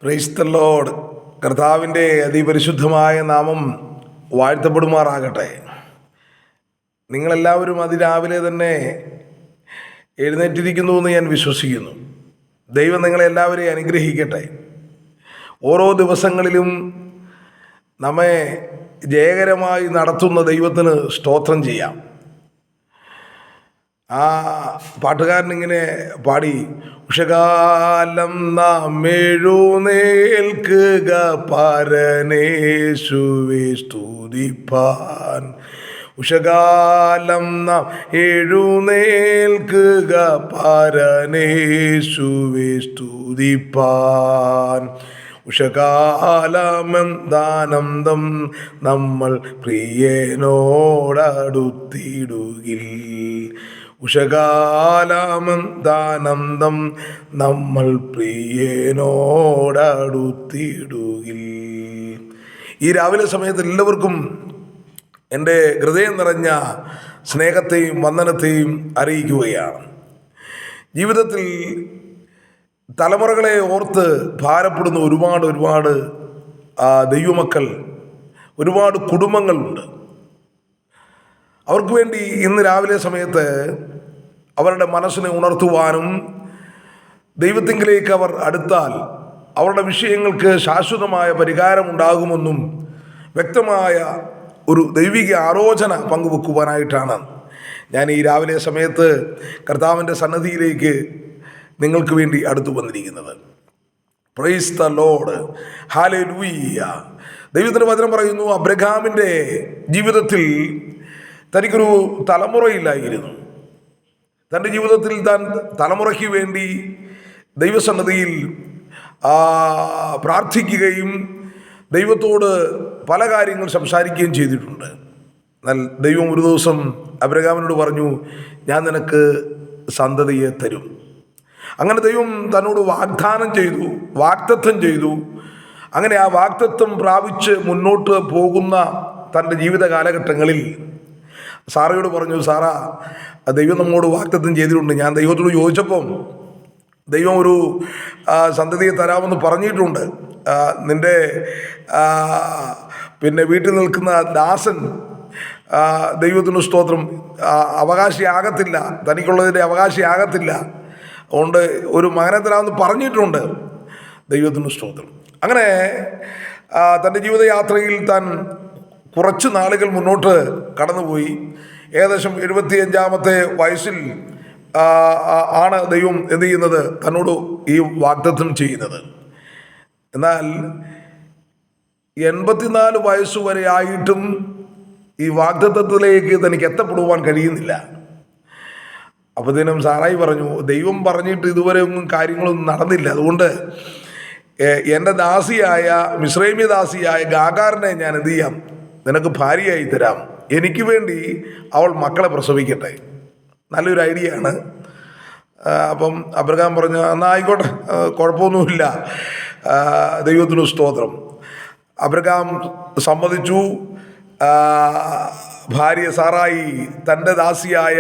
Praise the Lord. കർത്താവിൻ്റെ അതിപരിശുദ്ധമായ നാമം വാഴ്ത്തപ്പെടുമാറാകട്ടെ. നിങ്ങളെല്ലാവരും അതിരാവിലെ തന്നെ എഴുന്നേറ്റിരിക്കുന്നു എന്ന് ഞാൻ വിശ്വസിക്കുന്നു. ദൈവം നിങ്ങളെല്ലാവരെയും അനുഗ്രഹിക്കട്ടെ. ഓരോ ദിവസങ്ങളിലും നമ്മെ ജയകരമായി നടത്തുന്ന ദൈവത്തിന് സ്തോത്രം ചെയ്യാം. ആ പാട്ടുകാരൻ ഇങ്ങനെ പാടി, ഉഷകാലം നാം എഴുന്നേൽക്കുക പരനേശുവേ സ്തുതിപ്പാൻ. ഉഷകാലം നാം എഴുന്നേൽക്കുക പരനേശുവേ സ്തുതിപ്പാൻ. ഉഷകാലമെന്താനന്ദം നമ്മൾ പ്രിയനോടടുത്തിടുകിൽ. ഉഷകാലമെന്താനന്ദം നമ്മൾ പ്രിയനോടടുത്തിടുകിൽ. ഈ രാവിലെ സമയത്ത് എല്ലാവർക്കും എൻ്റെ ഹൃദയം നിറഞ്ഞ സ്നേഹത്തെയും വന്ദനത്തെയും അറിയിക്കുകയാണ്. ജീവിതത്തിൽ തലമുറകളെ ഓർത്ത് ഭാരപ്പെടുന്ന ഒരുപാട് ദൈവമക്കൾ, ഒരുപാട് കുടുംബങ്ങളുണ്ട്. അവർക്ക് വേണ്ടി ഇന്ന് രാവിലെ സമയത്ത് അവരുടെ മനസ്സിനെ ഉണർത്തുവാനും ദൈവത്തിങ്കിലേക്ക് അവർ അടുത്താൽ അവരുടെ വിഷയങ്ങൾക്ക് ശാശ്വതമായ പരിഹാരമുണ്ടാകുമെന്നും വ്യക്തമായ ഒരു ദൈവിക ആലോചന പങ്കുവെക്കുവാനായിട്ടാണ് ഞാൻ ഈ രാവിലെ സമയത്ത് കർത്താവിൻ്റെ സന്നിധിയിലേക്ക് നിങ്ങൾക്ക് വേണ്ടി അടുത്തു വന്നിരിക്കുന്നത്. Praise the Lord, hallelujah. ദൈവത്തിൻ്റെ വചനം പറയുന്നു, അബ്രഹാമിൻ്റെ ജീവിതത്തിൽ തനിക്കൊരു തലമുറയില്ലായിരുന്നു. തൻ്റെ ജീവിതത്തിൽ താൻ തലമുറയ്ക്ക് വേണ്ടി ദൈവസന്നിധിയിൽ പ്രാർത്ഥിക്കുകയും ദൈവത്തോട് പല കാര്യങ്ങൾ സംസാരിക്കുകയും ചെയ്തിട്ടുണ്ട്. എന്നാൽ ദൈവം ഒരു ദിവസം അബ്രഹാമിനോട് പറഞ്ഞു, ഞാൻ നിനക്ക് സന്തതിയെ തരും. അങ്ങനെ ദൈവം തന്നോട് വാഗ്ദത്തം ചെയ്തു. അങ്ങനെ ആ വാഗ്ദത്തം പ്രാപിച്ച് മുന്നോട്ട് പോകുന്ന തൻ്റെ ജീവിത കാലഘട്ടങ്ങളിൽ സാറയോട് പറഞ്ഞു, സാറ, ദൈവം നമ്മോട് വാഗ്ദത്തം ചെയ്തിട്ടുണ്ട്. ഞാൻ ദൈവത്തോട് ചോദിച്ചപ്പം ദൈവം ഒരു സന്തതിയെ തരാമെന്ന് പറഞ്ഞിട്ടുണ്ട്. നിൻ്റെ വീട്ടിൽ നിൽക്കുന്ന ദാസൻ ദൈവത്തിന് സ്തോത്രം അവകാശിയാകത്തില്ല, തനിക്കുള്ളതിൻ്റെ അവകാശിയാകത്തില്ല. അതുകൊണ്ട് ഒരു മകനെ തരാമെന്ന് പറഞ്ഞിട്ടുണ്ട്. ദൈവത്തിന് സ്തോത്രം. അങ്ങനെ തൻ്റെ ജീവിതയാത്രയിൽ താൻ കുറച്ച് നാളുകൾ മുന്നോട്ട് കടന്നുപോയി. ഏകദേശം 75-ാമത്തെ വയസ്സിൽ ആണ് ദൈവം എന്ത് ചെയ്യുന്നത്, തന്നോട് ഈ വാഗ്ദത്തം ചെയ്യുന്നത്. എന്നാൽ 84 വയസ്സുവരെ ആയിട്ടും ഈ വാഗ്ദത്തത്തിലേക്ക് തനിക്ക് എത്തപ്പെടുവാൻ കഴിയുന്നില്ല. അപ്പോഴത്തേനും സാറായി പറഞ്ഞു, ദൈവം പറഞ്ഞിട്ട് ഇതുവരെ ഒന്നും കാര്യങ്ങളൊന്നും നടന്നില്ല. അതുകൊണ്ട് എൻ്റെ മിസ്രൈമ്യ ദാസിയായ ഗാഗാറിനെ ഞാൻ എന്ത് ചെയ്യാം, നിനക്ക് ഭാര്യയായി തരാം. എനിക്ക് വേണ്ടി അവൾ മക്കളെ പ്രസവിക്കട്ടെ. നല്ലൊരു ഐഡിയ ആണ്. അപ്പം അബ്രഹാം പറഞ്ഞു, എന്നാൽ ആയിക്കോട്ടെ, കുഴപ്പമൊന്നുമില്ല. ദൈവത്തിന് സ്തോത്രം. അബ്രഹാം സമ്മതിച്ചു. ഭാര്യ സാറായി തൻ്റെ ദാസിയായ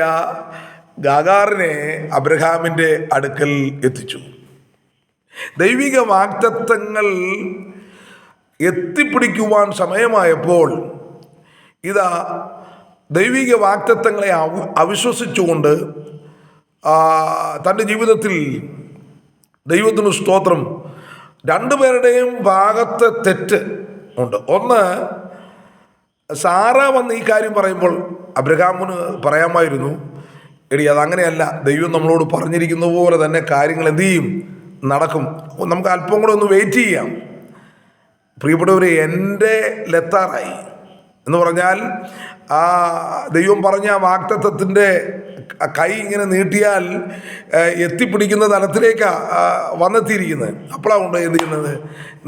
ഗാഗാറിനെ അബ്രഹാമിൻ്റെ അടുക്കൽ എത്തിച്ചു. ദൈവിക വാഗ്ദത്തങ്ങൾ എത്തിപ്പിടിക്കുവാൻ സമയമായപ്പോൾ ഇതാ ദൈവിക വാഗ്ദത്തങ്ങളെ അവിശ്വസിച്ചുകൊണ്ട് തൻ്റെ ജീവിതത്തിൽ ദൈവത്തിന് സ്തോത്രം രണ്ടുപേരുടെയും ഭാഗത്ത് തെറ്റ് ഉണ്ട്. ഒന്ന്, സാറ വന്ന് ഈ കാര്യം പറയുമ്പോൾ അബ്രഹാമിന് പറയാമായിരുന്നു, എടി അതങ്ങനെയല്ല, ദൈവം നമ്മളോട് പറഞ്ഞിരിക്കുന്ന പോലെ തന്നെ കാര്യങ്ങൾ എന്തു ചെയ്യും, നടക്കും. നമുക്ക് അല്പം കൂടെ ഒന്ന് വെയിറ്റ് ചെയ്യാം. പ്രിയപ്പെട്ടവരെ, എൻ്റെ ലെത്താറായി എന്ന് പറഞ്ഞാൽ ആ ദൈവം പറഞ്ഞ വാഗ്ദത്തത്തിൻ്റെ കൈ ഇങ്ങനെ നീട്ടിയാൽ എത്തിപ്പിടിക്കുന്ന തലത്തിലേക്കാണ് വന്നെത്തിയിരിക്കുന്നത്. അപ്പോഴാണ് കൊണ്ട് എന്ത് ചെയ്യുന്നത്,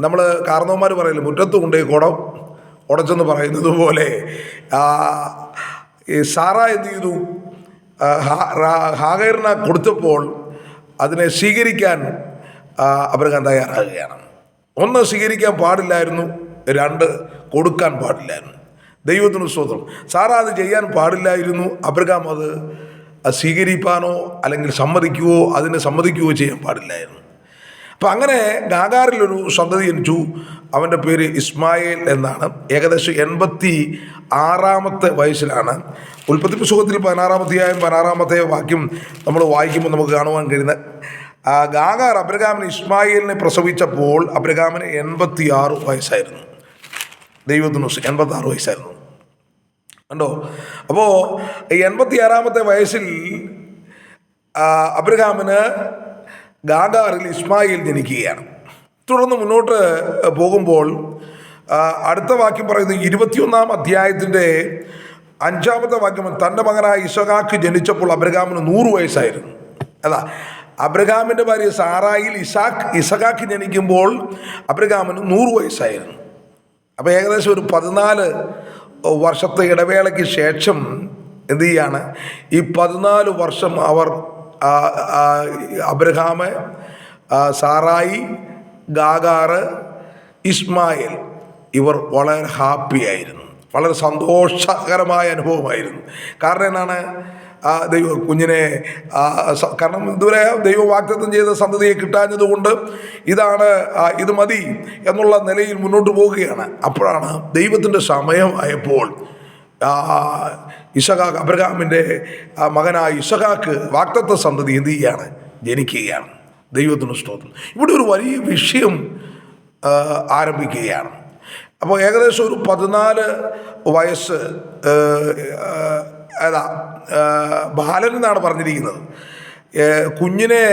നമ്മൾ കാരണവന്മാർ പറയില്ല, മുറ്റത്ത് കൊണ്ടുപോയി കുടം ഉടച്ചെന്ന് പറയുന്നത് പോലെ ഈ സാറ എന്ത് ചെയ്തു, ഹാഗറിനെ കൊടുത്തപ്പോൾ അതിനെ സ്വീകരിക്കാൻ അബ്രഹാം തയ്യാറാകുകയാണ്. ഒന്ന്, സ്വീകരിക്കാൻ പാടില്ലായിരുന്നു. 2, കൊടുക്കാൻ പാടില്ലായിരുന്നു. ദൈവത്തിന് സ്തോത്രം. സാറ അത് ചെയ്യാൻ പാടില്ലായിരുന്നു. അബ്രഹാം അത് സ്വീകരിപ്പാനോ അല്ലെങ്കിൽ സമ്മതിക്കുകയോ ചെയ്യാൻ പാടില്ലായിരുന്നു. അപ്പം അങ്ങനെ ഗാഗാറിലൊരു സന്തതി ജനിച്ചു. അവൻ്റെ പേര് ഇസ്മായേൽ എന്നാണ്. ഏകദേശം 86 വയസ്സിലാണ്. ഉൽപ്പത്തി പുസ്തകത്തിൽ 16 വാക്യം നമ്മൾ വായിക്കുമ്പോൾ നമുക്ക് കാണുവാൻ കഴിയുന്ന ഗാഗാർ അബ്രഹാമിന് ഇസ്മായേലിനെ പ്രസവിച്ചപ്പോൾ അബ്രഹാമിന് 86 വയസ്സായിരുന്നു. ദൈവത്തിന് 86 വയസ്സായിരുന്നു. കണ്ടോ? അപ്പോൾ 86 വയസ്സിൽ അബ്രഹാമിന് ഗാഗാറിൽ ഇസ്മായിൽ ജനിക്കുകയാണ്. തുടർന്ന് മുന്നോട്ട് പോകുമ്പോൾ അടുത്ത വാക്യം പറയുന്നത് 21 അധ്യായത്തിൻ്റെ 5 വാക്യം, തൻ്റെ മകനായ ഇസഹാക്ക് ജനിച്ചപ്പോൾ അബ്രഹാമിന് 100 വയസ്സായിരുന്നു. അതാ, അബ്രഹാമിൻ്റെ ഭാര്യ സാറായിൽ ഇസഹാക്ക് ജനിക്കുമ്പോൾ അബ്രഹാമിന് 100 വയസ്സായിരുന്നു. അപ്പോൾ ഏകദേശം ഒരു 14 വർഷത്തെ ഇടവേളയ്ക്ക് ശേഷം എന്ത് ചെയ്യാണ്? ഈ 14 വർഷം അവർ അബ്രഹാം, സാറായി, ഗാഗാറ്, ഇസ്മായേൽ ഇവർ വളരെ ഹാപ്പിയായിരുന്നു. വളരെ സന്തോഷകരമായ അനുഭവമായിരുന്നു. കാരണം എന്നാണ്? കുഞ്ഞിനെ കാരണം ഇതുവരെ ദൈവം വാഗ്ദത്തം ചെയ്ത സന്തതിയെ കിട്ടാഞ്ഞതുകൊണ്ട് ഇത് മതി എന്നുള്ള നിലയിൽ മുന്നോട്ട് പോവുകയാണ്. അപ്പോഴാണ് ദൈവത്തിൻ്റെ സമയമായപ്പോൾ അബ്രഹാമിൻ്റെ മകനായ ഇസഹാക്ക് വാഗ്ദത്ത സന്തതി എന്ത് ചെയ്യുകയാണ്? ജനിക്കുകയാണ്. ദൈവത്തിന് സ്തോത്രം. ഇവിടെ ഒരു വലിയ വിഷയം ആരംഭിക്കുകയാണ്. അപ്പോൾ ഏകദേശം ഒരു 14 വയസ്സ് ബാലൻ എന്നാണ് പറഞ്ഞിരിക്കുന്നത്. കുഞ്ഞിനെ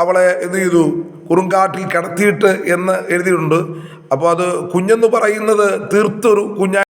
അവളെ എന്ത് ചെയ്തു? കുറുങ്കാട്ടിൽ കിടത്തിയിട്ട് എന്ന് എഴുതിയിട്ടുണ്ട്. അപ്പോൾ അത് കുഞ്ഞെന്ന് പറയുന്നത് തീർത്തൊരു കുഞ്ഞായി